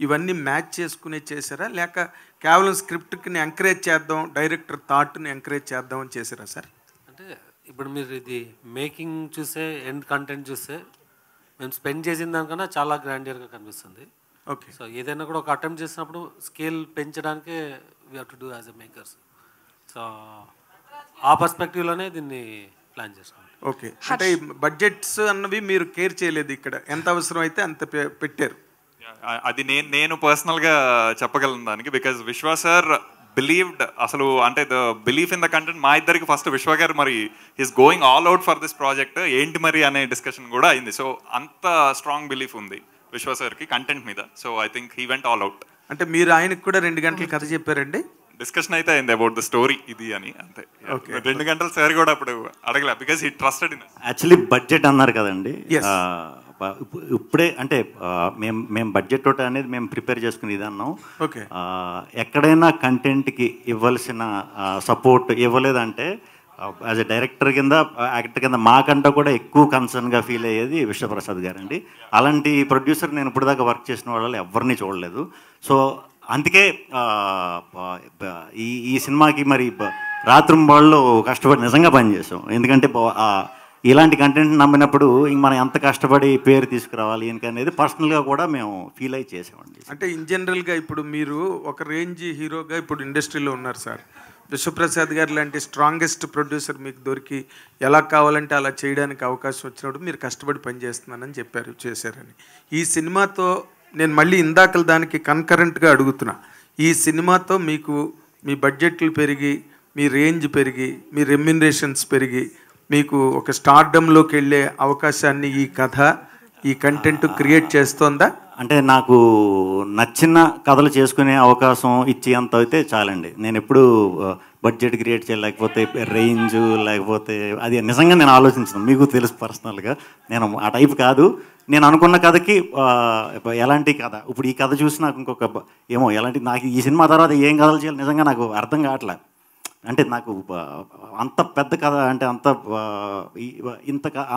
ఇవన్నీ మ్యాచ్ చేసుకునే చేశారా, లేక కేవలం స్క్రిప్ట్ని ఎంకరేజ్ చేద్దాం, డైరెక్టర్ థాట్ని ఎంకరేజ్ చేద్దాం అని చేశారా సార్? అంటే ఇప్పుడు మీరు ఇది మేకింగ్ చూస్తే, ఎండ్ కంటెంట్ చూస్తే మేము స్పెండ్ చేసిన దానికన్నా చాలా గ్రాండియర్గా కనిపిస్తుంది. ఓకే. సో ఏదైనా కూడా ఒక అటెంప్ట్ చేసినప్పుడు స్కేల్ పెంచడానికే we have to do as a makers. So ఆ పర్స్పెక్టివ్లోనే దీన్ని ప్లాన్ చేస్తాం. ఓకే. అంటే బడ్జెట్స్ అన్నవి మీరు కేర్ చేయలేదు, ఇక్కడ ఎంత అవసరం అయితే అంత పెట్టారు. అది నేను పర్సనల్గా చెప్పగలను దానికి. బికాజ్ విశ్వ సార్ బిలీవ్డ్, అసలు అంటే the belief in the content మా ఇద్దరికి ఫస్ట్ విశ్వ గారు మరి is going all out for this project ఏంటి మరి అనే డిస్కషన్ కూడా అయింది. సో అంత స్ట్రాంగ్ బిలీఫ్ ఉంది విశ్వ సార్కి కంటెంట్ మీద. So I think he went all out. అంటే మీరు ఆయనకు కూడా 2 గంటలు కథ చెప్పారండి? డిస్కషన్ అయితే అయింది అబౌట్ ద స్టోరీ ఇది అని, అంతే. 2 గంటలు సార్ కూడా అప్పుడు అడగలే, because he trusted in. Actually budget అన్నారు కదండి, ఇప్పుడే అంటే మేము బడ్జెట్ తోట అనేది మేము ప్రిపేర్ చేసుకుని ఇది అన్నాం. ఓకే. ఎక్కడైనా కంటెంట్కి ఇవ్వాల్సిన సపోర్ట్ ఇవ్వలేదంటే యాజ్ ఎ డైరెక్టర్ కింద, యాక్టర్ కింద మాకంటే కూడా ఎక్కువ కన్సర్న్గా ఫీల్ అయ్యేది విశ్వప్రసాద్ గారండి. అలాంటి ప్రొడ్యూసర్ నేను ఇప్పుడు దాకా వర్క్ చేసిన వాళ్ళు ఎవరిని చూడలేదు. సో అందుకే ఈ సినిమాకి మరి రాత్రింబాళ్ళు కష్టపడి నిజంగా పనిచేసాం. ఎందుకంటే ఇలాంటి కంటెంట్ నమ్మినప్పుడు ఇంక మనం ఎంత కష్టపడి పేరు తీసుకురావాలి అనేది పర్సనల్గా కూడా మేము ఫీల్ అయ్యి చేసామండి. అంటే ఇన్ జనరల్గా ఇప్పుడు మీరు ఒక రేంజ్ హీరోగా ఇప్పుడు ఇండస్ట్రీలో ఉన్నారు సార్. విశ్వప్రసాద్ గారు లాంటి స్ట్రాంగెస్ట్ ప్రొడ్యూసర్ మీకు దొరికి ఎలా కావాలంటే అలా చేయడానికి అవకాశం వచ్చినప్పుడు మీరు కష్టపడి పనిచేస్తున్నానని చెప్పారు, చేశారని. ఈ సినిమాతో నేను మళ్ళీ ఇందాకల దానికి కన్కరెంట్గా అడుగుతున్నా, ఈ సినిమాతో మీకు మీ బడ్జెట్లు పెరిగి, మీ రేంజ్ పెరిగి, మీ రెమ్యునరేషన్స్ పెరిగి, మీకు ఒక స్టార్డమ్లోకి వెళ్ళే అవకాశాన్ని ఈ కథ, ఈ కంటెంట్ క్రియేట్ చేస్తోందా? అంటే నాకు నచ్చిన కథలు చేసుకునే అవకాశం ఇచ్చేంత అయితే చాలండి. నేను ఎప్పుడు బడ్జెట్ క్రియేట్ చేయాలి, లేకపోతే రేంజ్, లేకపోతే అది నిజంగా నేను ఆలోచించను. మీకు తెలుసు పర్సనల్గా నేను ఆ టైప్ కాదు. నేను అనుకున్న కథకి ఎలాంటి కథ, ఇప్పుడు ఈ కథ చూసి నాకు ఇంకొక ఏమో ఎలాంటి, నాకు ఈ సినిమా తర్వాత ఏం కథలు చేయాలి నిజంగా నాకు అర్థం కావట్లే. అంటే నాకు అంత పెద్ద కథ అంటే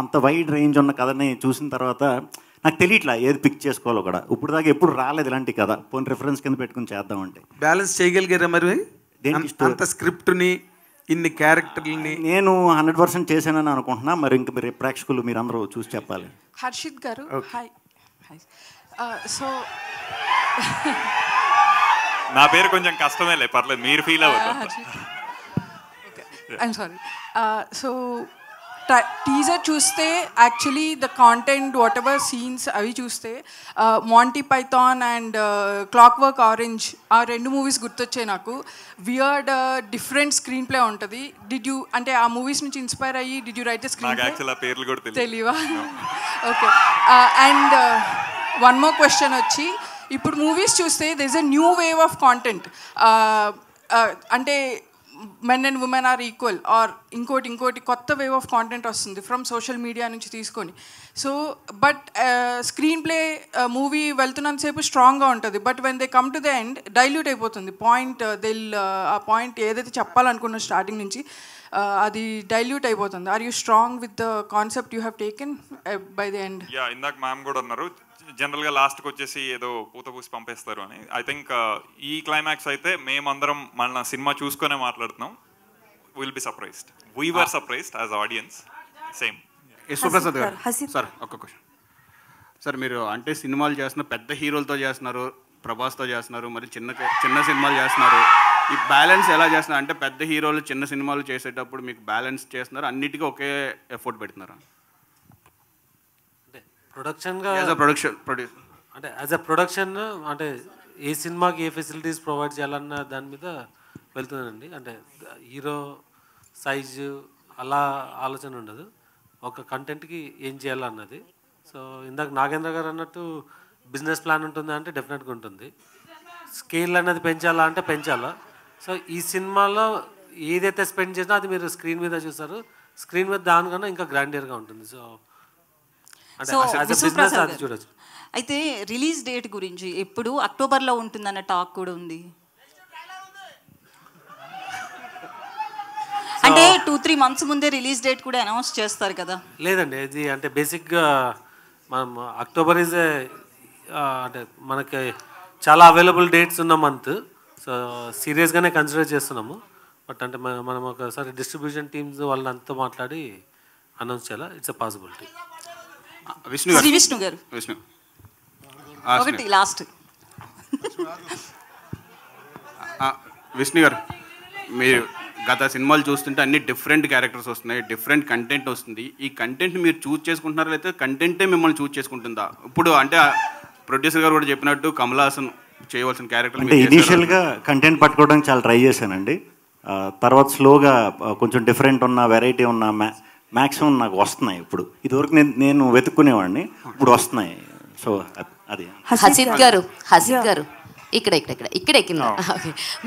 అంత వైడ్ రేంజ్ ఉన్న కథని చూసిన తర్వాత నాకు తెలియట్లా ఏది పిక్ చేసుకోవాలో కూడా. ఇప్పుడు దాకా ఎప్పుడు రాలేదు ఇలాంటి కథ. పోనీ రిఫరెన్స్ కింద పెట్టుకుని చేద్దామంటే బ్యాలెన్స్ చేయగలిగారా మరి అంత స్క్రిప్ట్ని, ఇన్ని క్యారెక్టర్ని? నేను 100% చేశానని అనుకుంటున్నా. మరి ఇంక మీరు ప్రేక్షకులు మీరు అందరూ చూసి చెప్పాలి. హర్షిత్ గారు, హాయ్. సో నా పేరు కొంచెం కష్టమేలే, పర్లేదు, మీరు ఫీల్ అవ్వదు. I'm sorry. సో టీజర్ చూస్తే actually the content whatever scenes అవి చూస్తే Monty Python and clockwork orange ఆ 2 మూవీస్ గుర్తొచ్చాయి నాకు. వియర్డ్ డిఫరెంట్ స్క్రీన్ ప్లే ఉంటుంది. డిడ్ యూ అంటే ఆ మూవీస్ నుంచి ఇన్స్పైర్ అయ్యి did you write the screen play? తెలియవా? Okay. And one more question వచ్చి, ఇప్పుడు మూవీస్ చూస్తే there is a new wave of content. అంటే men and women are equal are ఇంకోటి కొత్త వేవ్ ఆఫ్ కాంటెంట్ వస్తుంది ఫ్రమ్ సోషల్ మీడియా నుంచి తీసుకొని. So but screen play movie వెళ్తున్నంతసేపు స్ట్రాంగ్గా ఉంటుంది, but when they come to the end dilute అయిపోతుంది పాయింట్. ఆ పాయింట్ ఏదైతే చెప్పాలనుకున్న స్టార్టింగ్ నుంచి అది డైల్యూట్ అయిపోతుంది. Are you strong with the concept you have taken by the end? ఇందాక మ్యామ్ కూడా అన్నారు, జనరల్గా లాస్ట్కి వచ్చేసి ఏదో పూత పూసి పంపేస్తారు అని. ఐ థింక్ ఈ క్లైమాక్స్ అయితే మేమందరం మన సినిమా చూసుకునే మాట్లాడుతున్నాం. Will be surprised. We were surprised as audience. Same. Yashwaprasad గారు సార్ ఒక్క క్వశ్చన్ సార్, మీరు అంటే సినిమాలు చేస్తున్నారు, పెద్ద హీరోలతో చేస్తున్నారు, ప్రభాస్తో చేస్తున్నారు, మరి చిన్న సినిమాలు చేస్తున్నారు. ఈ బ్యాలెన్స్ ఎలా చేస్తున్నారు? అంటే పెద్ద హీరోలు చిన్న సినిమాలు చేసేటప్పుడు మీకు బ్యాలెన్స్ చేస్తున్నారు, అన్నిటికీ ఒకే ఎఫర్ట్ పెడుతున్నారా? అంటే ప్రొడక్షన్గా అంటే యాజ్ అ ప్రొడక్షన్ అంటే ఏ సినిమాకి ఏ ఫెసిలిటీస్ ప్రొవైడ్ చేయాలన్న దాని మీద వెళ్తుందండి. అంటే హీరో సైజు అలా ఆలోచన ఉండదు, ఒక కంటెంట్కి ఏం చేయాలన్నది. సో ఇందాక నాగేంద్ర గారు అన్నట్టు బిజినెస్ ప్లాన్ ఉంటుందా అంటే డెఫినెట్గా ఉంటుంది. స్కేల్ అనేది పెంచాలా అంటే పెంచాలా. సో ఈ సినిమాలో ఏదైతే స్పెండ్ చేసినా అది మీరు స్క్రీన్ మీద చూస్తారు, స్క్రీన్ మీద దానికన్నా ఇంకా గ్రాండియర్గా ఉంటుంది. సో అంటే యాజ్ అ బిజినెస్ అది చూడొచ్చు. అయితే రిలీజ్ డేట్ గురించి ఎప్పుడు అక్టోబర్లో ఉంటుందన్న టాక్ కూడా ఉంది. అంటే 2-3 months ముందే రిలీజ్ డేట్ కూడా అనౌన్స్ చేస్తారు కదా. లేదండి, ఇది అంటే బేసిక్గా మనం అక్టోబర్ ఈజ్ అంటే మనకి చాలా అవైలబుల్ డేట్స్ ఉన్న మంత్. సో సీరియస్గానే కన్సిడర్ చేస్తున్నాము. బట్ అంటే మనం ఒకసారి డిస్ట్రిబ్యూషన్ టీమ్స్ వాళ్ళని అంతా మాట్లాడి అనౌన్స్ చేయాలా. It's a possibility. విష్ణు గారు ఒకటి లాస్ట్. విష్ణు గారు, మీరు గత సినిమాలు చూస్తుంటే అన్ని డిఫరెంట్ క్యారెక్టర్స్ వస్తున్నాయి, డిఫరెంట్ కంటెంట్ వస్తుంది. ఈ కంటెంట్ మీరు చూస్ చేసుకుంటున్నారా లేకపోతే కంటెంటే మిమ్మల్ని చూస్ చేసుకుంటుందా? ఇప్పుడు అంటే ప్రొడ్యూసర్ గారు కూడా చెప్పినట్టు కమల్ హాసన్ చేయవలసిన క్యారెక్టర్ అంటే ఇనీషియల్గా కంటెంట్ పట్టుకోవడానికి చాలా ట్రై చేశానండి. తర్వాత స్లోగా కొంచెం డిఫరెంట్ ఉన్న వెరైటీ ఉన్న మ్యాక్సిమం నాకు వస్తున్నాయి. ఇప్పుడు ఇదివరకు నేను వెతుక్కునేవాడిని, ఇప్పుడు వస్తున్నాయి. సో అది హసిద్ గారు ఇక్కడ కింద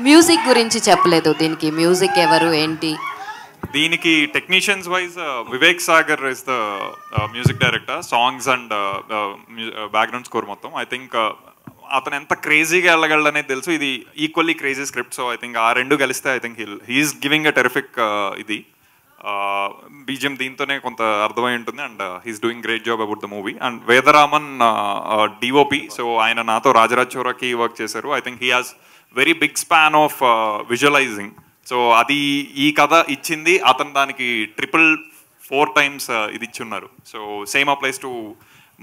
మ్యూజిక్ గురించి చెప్పలేదు. దీనికి మ్యూజిక్ ఎవరు ఏంటి? దీనికి technicians wise Vivek Sagar is the music director, songs and background score మొత్తం. ఐ థింక్ అతను ఎంత క్రేజీగా వెళ్ళగలడనేది తెలుసు. ఇది equally crazy script. So I think ఆ రెండు కలిస్తే I think he's giving a terrific ఇది బీజిఎం దీంతోనే కొంత అర్థమై ఉంటుంది. And he's doing great job about the movie. And Vedaraman DOP, so ఆయన నాతో రాజరాజ్ చోరాకి వర్క్ చేశారు. I think he has very big span of visualising. So అది ఈ కథ ఇచ్చింది అతను, దానికి 4 times ఇది ఇచ్చున్నారు. So same applies to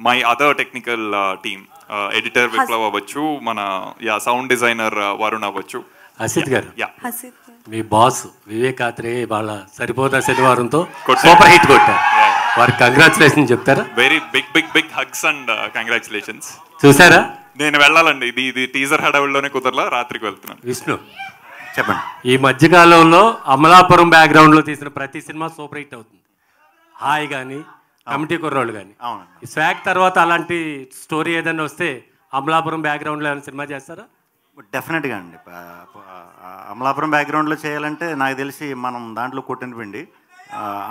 my other technical team, editor Viplav అవ్వచ్చు, మన సౌండ్ డిజైనర్ వరుణ్ అవ్వచ్చు. హసిద్ గారు, మీ బాస్ వివేక్ ఆత్రేయ వాళ్ళ సరిపోదా శనివారంతో సూపర్ హిట్ కొట్టారు. వారికి కంగ్రాచులేషన్ చెప్తారా? Very big hugs and congratulations. చూసారా? నేను వెళ్ళాలండి, ఇది టీజర్ హడావుల్లోనే కుదరలా, రాత్రికి వెళ్తున్నాను. విష్ణు చెప్పండి. ఈ మధ్యకాలంలో అమలాపురం బ్యాక్గ్రౌండ్లో తీసిన ప్రతి సినిమా సూపర్ హిట్ అవుతుంది. హాయ్ కానీ కమిటీ కుర్రోళ్ళు కానీ. ఈ స్వాగ్ తర్వాత అలాంటి స్టోరీ ఏదైనా వస్తే అమలాపురం బ్యాక్గ్రౌండ్లో ఏమైనా సినిమా చేస్తారా? డెఫినెట్గా అండి. అమలాపురం బ్యాక్గ్రౌండ్లో చేయాలంటే నాకు తెలిసి మనం దాంట్లో కొట్టిన పిండి.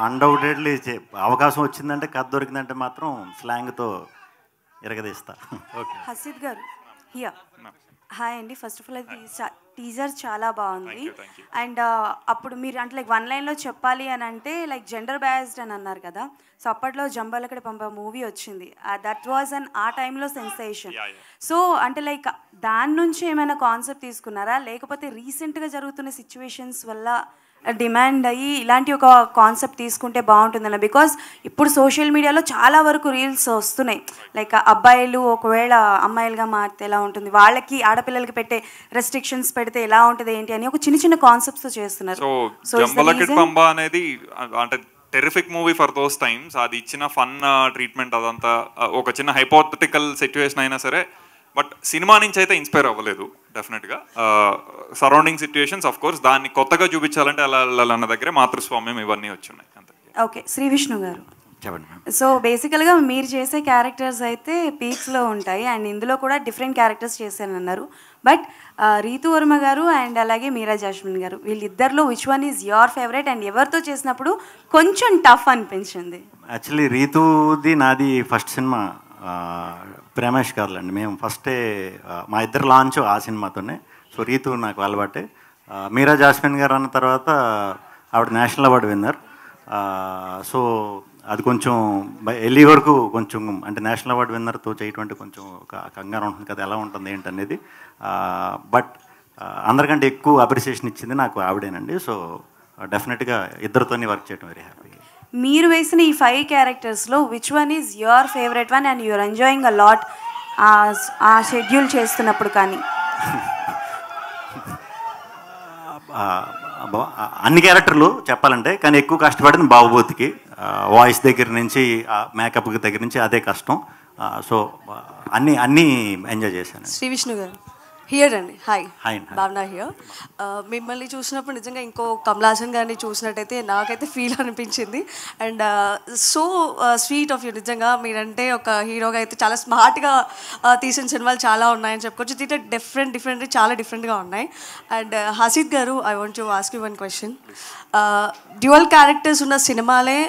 అన్డౌటెడ్లీ అవకాశం వచ్చిందంటే, కథ దొరికిందంటే మాత్రం స్లాంగ్తో ఎరగదీస్తా. ఓకే హసిద్ గారు, హాయ్ అండి. ఫస్ట్ ఆఫ్ ఆల్ అది టీజర్ చాలా బాగుంది. అండ్ అప్పుడు మీరు అంటే లైక్ 1 lineలో చెప్పాలి అని అంటే లైక్ జెండర్ బయాస్డ్ అని అన్నారు కదా. సో అప్పట్లో జంబాలకడ పంప మూవీ వచ్చింది, దట్ వాజ్ ఆ టైంలో సెన్సేషన్. సో అంటే లైక్ దాని నుంచి ఏమైనా కాన్సెప్ట్ తీసుకున్నారా, లేకపోతే రీసెంట్గా జరుగుతున్న సిచ్యువేషన్స్ వల్ల డిమాండ్ అయ్యి ఇలాంటి ఒక కాన్సెప్ట్ తీసుకుంటే బాగుంటుందన్న? బికాజ్ ఇప్పుడు సోషల్ మీడియాలో చాలా వరకు రీల్స్ వస్తున్నాయి, లైక్ అబ్బాయిలు ఒకవేళ అమ్మాయిలుగా మారితే ఎలా ఉంటుంది, వాళ్ళకి ఆడపిల్లలకి పెట్టే రెస్ట్రిక్షన్స్ పెడితే ఎలా ఉంటుంది ఏంటి అని ఒక చిన్న కాన్సెప్ట్స్ చేస్తున్నారు. సో జంబలకిడ్ పంబ అనేది అంటే terrific movie for those times. అది ఇచ్చిన ఫన్ ట్రీట్మెంట్ అదంతా ఒక చిన్న హైపోథెటికల్ సిచ్యువేషన్ అయినా సరే, బట్ సినిమా నుంచి అయితే ఇన్స్పైర్ అవ్వలేదు డెఫినెట్గా. సరౌండింగ్ సిచ్యువేషన్స్ ఆఫ్ కోర్స్ దాన్ని కొత్తగా చూపించాలంటే అలా వెళ్ళాలన్న దగ్గరే మాతృస్వామ్యం ఇవన్నీ వచ్చున్నాయి అంతే. ఓకే శ్రీ విష్ణు గారు, సో బేసికల్గా మీరు చేసే క్యారెక్టర్స్ అయితే పీక్స్లో ఉంటాయి అండ్ ఇందులో కూడా డిఫరెంట్ క్యారెక్టర్స్ చేశానన్నారు. బట్ రీతు వర్మ గారు అండ్ అలాగే మీరా జాస్మిన్ గారు, వీళ్ళిద్దరిలో which one is your favourite and ఎవరితో చేసినప్పుడు కొంచెం టఫ్ అనిపించింది? యాక్చువల్లీ రీతుది నాది ఫస్ట్ సినిమా ప్రేమేష్ గారులండి. మేము ఫస్టే మా ఇద్దరు లాంచ్ ఆ సినిమాతోనే. సో రీతు నాకు అలవాటే. మీరా జాస్మిన్ గారు అన్న తర్వాత ఆవిడ నేషనల్ అవార్డు విన్నర్. సో అది కొంచెం వెళ్ళే వరకు కొంచెం అంటే నేషనల్ అవార్డు విన్నర్తో చేయటం అంటే కొంచెం ఒక కంగారు ఉంటుంది కదా, ఎలా ఉంటుంది ఏంటనేది. బట్ అందరికంటే ఎక్కువ అప్రిసియేషన్ ఇచ్చింది నాకు ఆవిడేనండి. సో డెఫినెట్గా ఇద్దరితోనే వర్క్ చేయడం వెరీ హ్యాపీ. మీరు వేసిన ఈ 5 క్యారెక్టర్స్లో which one is your favourite one and you're enjoying a lot ఆ షెడ్యూల్ చేస్తున్నప్పుడు? కానీ అన్ని క్యారెక్టర్లు చెప్పాలంటే, కానీ ఎక్కువ కష్టపడింది బాబుబోతికి. వాయిస్ దగ్గర నుంచి మేకప్ దగ్గర నుంచి అదే కష్టం. సో అన్నీ ఎంజాయ్ చేశాను. శ్రీ విష్ణు గారు హియర్ అండి. హాయ్ హాయ్ భావన హియర్. మిమ్మల్ని చూసినప్పుడు నిజంగా ఇంకో కమల్ హాసన్ గారిని చూసినట్టయితే నాకైతే ఫీల్ అనిపించింది. And so sweet of you. నిజంగా మీరంటే ఒక హీరోగా అయితే చాలా స్మార్ట్గా తీసిన సినిమాలు చాలా ఉన్నాయని చెప్పుకోవచ్చు. దీంట్లో డిఫరెంట్ చాలా డిఫరెంట్గా ఉన్నాయి. అండ్ హసీద్ గారు, I want to ask you one question. Dual characters ఉన్న సినిమాలే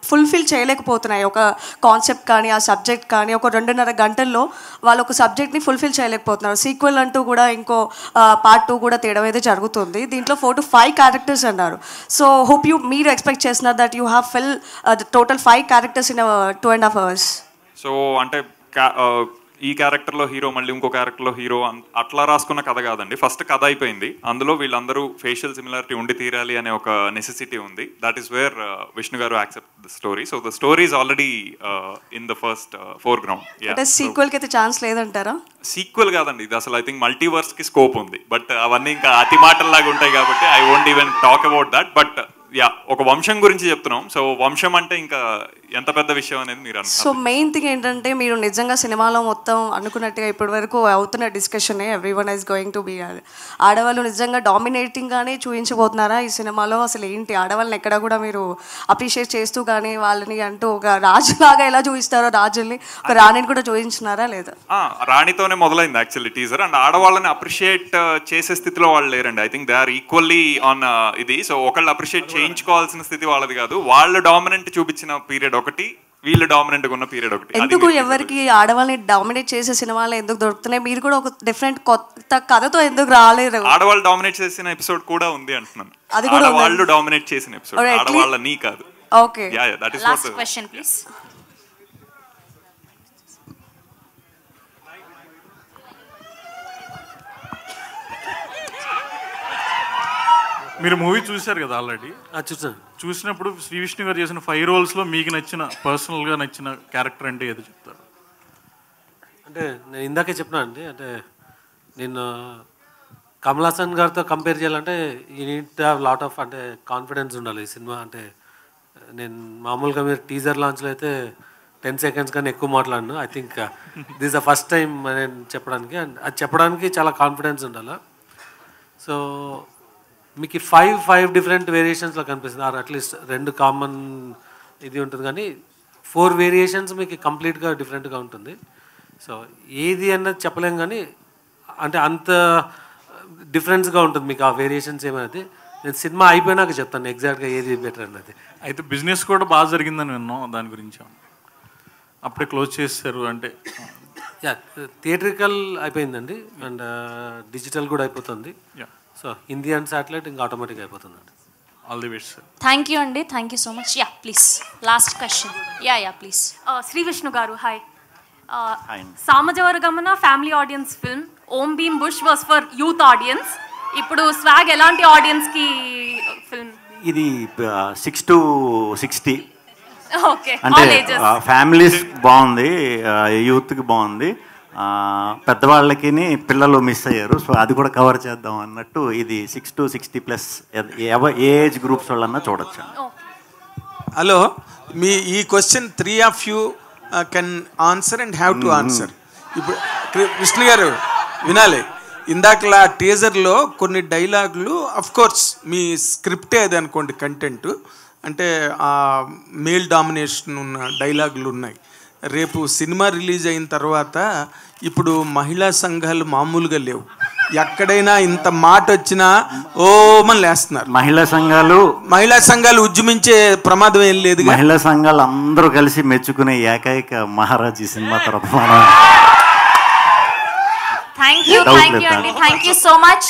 ఫుల్ఫిల్ చేయలేకపోతున్నాయి. ఒక కాన్సెప్ట్ కానీ ఆ సబ్జెక్ట్ కానీ ఒక 2.5 గంటల్లో వాళ్ళు ఒక సబ్జెక్ట్ని ఫుల్ఫిల్ చేయలేకపోతున్నారు. సీక్వెల్ అంటూ కూడా ఇంకో పార్ట్ 2 కూడా తీయడం అయితే జరుగుతుంది. దీంట్లో 4 to 5 క్యారెక్టర్స్ అన్నారు. సో హోప్ మీరు ఎక్స్పెక్ట్ చేస్తున్నారు that you have fill total 5 characters in 2.5 hours. So అంటే ఈ క్యారెక్టర్లో హీరో మళ్ళీ ఇంకో క్యారెక్టర్లో హీరో అట్లా రాసుకున్న కథ కాదండి. ఫస్ట్ కథ అయిపోయింది, అందులో వీళ్ళందరూ ఫేషియల్ సిమిలారిటీ ఉండి తీరాలి అనే ఒక నెసెసిటీ ఉంది. దట్ ఈస్ వేర్ విష్ణు గారు accept the story. So the story is already in the first foreground. అంటే సీక్వెల్కి అయితే ఛాన్స్ లేదంటారా? సీక్వెల్ కాదండి ఇది, అసలు ఐ థింక్ మల్టీవర్స్కి స్కోప్ ఉంది. బట్ అవన్నీ ఇంకా అతి మాటల్లాగా ఉంటాయి కాబట్టి I won't even talk about that. But ఒక వంశం గురించి చెప్తున్నాం. సో వంశం అంటే ఇంకా ఎంత పెద్ద విషయం అనేది మీరు సో మెయిన్ థింగ్ ఏంటంటే మీరు నిజంగా సినిమాలో మొత్తం అనుకున్నట్టుగా ఇప్పటి వరకు అవుతున్న డిస్కషనే everyone is going to be ఆడవాళ్ళు నిజంగా డామినేటింగ్గానే చూపించబోతున్నారా ఈ సినిమాలో? అసలు ఏంటి ఆడవాళ్ళని ఎక్కడ కూడా మీరు అప్రిషియేట్ చేస్తూ కానీ వాళ్ళని అంటూ ఒక రాజులాగా ఎలా చూపిస్తారో రాజుల్ని ఒక రాణిని కూడా చూపించినారా లేదా? రాణితోనే మొదలైంది యాక్చువల్లీ టీజర్. అండ్ ఆడవాళ్ళని అప్రిషియేట్ చేసే స్థితిలో వాళ్ళు లేరండి. I think they are equally on ఇది. సో ఒకళ్ళు అప్రిషియేట్ చేయించుకోవాల్సిన స్థితి వాళ్ళది కాదు. వాళ్ళు డామినెంట్ చూపించిన పీరియడ్ ఒకటి, వీళ్ళు డామినెంట్ ఉన్న పీరియడ్ ఒకటి. ఎందుకు ఎవరికి ఆడవాళ్ళని డామినేట్ చేసే సినిమాలు ఎందుకు దొరుకుతున్నాయి? మీరు కూడా ఒక డిఫరెంట్ కొత్త కథతో ఎందుకు రాలేరు? ఆడవాళ్ళు డామినేట్ చేసిన ఎపిసోడ్ కూడా ఉంది అంటున్నాను. అది కూడా వాళ్ళు డామినేట్ చేసిన ఎపిసోడ్, ఆడవాళ్ళని కాదు. Okay, that is last question please. మీరు మూవీ చూశారు కదా ఆల్రెడీ? చూసాను. చూసినప్పుడు శ్రీ విష్ణు గారు చేసిన 5 roles లో మీకు నచ్చిన పర్సనల్గా నచ్చిన క్యారెక్టర్ అంటే ఏదో చెప్తారు? అంటే నేను ఇందాకే చెప్పినా అండి, అంటే నేను కమల్ హాసన్ గారితో కంపేర్ చేయాలంటే you need to have lot of అంటే కాన్ఫిడెన్స్ ఉండాలి ఈ సినిమా. అంటే నేను మామూలుగా మీరు టీజర్ లాంచ్లో అయితే 10 seconds కానీ ఎక్కువ మాట్లాడను. I think this the first time నేను చెప్పడానికి, అండ్ అది చెప్పడానికి చాలా కాన్ఫిడెన్స్ ఉండాలి. సో మీకు 5 డిఫరెంట్ వేరియేషన్స్లో కనిపిస్తుంది, ఆర్ అట్లీస్ట్ 2 కామన్ ఇది ఉంటుంది, కానీ 4 వేరియేషన్స్ మీకు కంప్లీట్గా డిఫరెంట్గా ఉంటుంది. సో ఏది అన్నది చెప్పలేం, కానీ అంటే అంత డిఫరెన్స్గా ఉంటుంది మీకు ఆ వేరియేషన్స్ ఏమైనా. నేను సినిమా అయిపోయినాక చెప్తాను ఎగ్జాక్ట్గా ఏది బెటర్ అన్నది. అయితే బిజినెస్ కూడా బాగా జరిగిందని విన్నాం, దాని గురించి అప్పుడే క్లోజ్ చేస్తారు అంటే? థియేట్రికల్ అయిపోయిందండి, అండ్ డిజిటల్ కూడా అయిపోతుంది. సో హిందీ అండ్ శాటిలైట్ ఇంకా ఆటోమేటిక్ అయిపోతుందండి. All the best sir. Thank you అండి, thank you so much. Yeah please last question. Yeah please. Sree Vishnu గారు hi. Samajavaragamana family audience film, Om Bheem Bush was for youth audience. ఇప్పుడు swag ఎలాంటి ఆడియన్స్కి film? ఇది 6 to 60 ఓకే, అంటే families బాగుంది, యూత్కి బాగుంది, పెద్దవాళ్ళకి పిల్లలు మిస్ అయ్యారు. సో అది కూడా కవర్ చేద్దాం అన్నట్టు ఇది 6 to 60+ ఏ ఏజ్ గ్రూప్స్ వాళ్ళన్నా చూడొచ్చు. హలో, మీ ఈ question 3 of you can answer and have to answer. ఇప్పుడు విష్ణు గారు వినాలి, ఇందాకలా టీజర్లో కొన్ని డైలాగులు అఫ్కోర్స్ మీ స్క్రిప్టే అది అనుకోండి, కంటెంట్ అంటే మేల్ డామినేషన్ ఉన్న డైలాగులు ఉన్నాయి. రేపు సినిమా రిలీజ్ అయిన తర్వాత ఇప్పుడు మహిళా సంఘాలు మామూలుగా లేవు, ఎక్కడైనా ఇంత మాట వచ్చినా ఓమని లేస్తున్నారు. మహిళా సంఘాలు ఉద్యమించే ప్రమాదం ఏం లేదు. మహిళా సంఘాలు అందరూ కలిసి మెచ్చుకునే ఏకైక మహారాజ్ ఈ సినిమా తర్వాత. థ్యాంక్ యూ అండి, థ్యాంక్ యూ సో మచ్.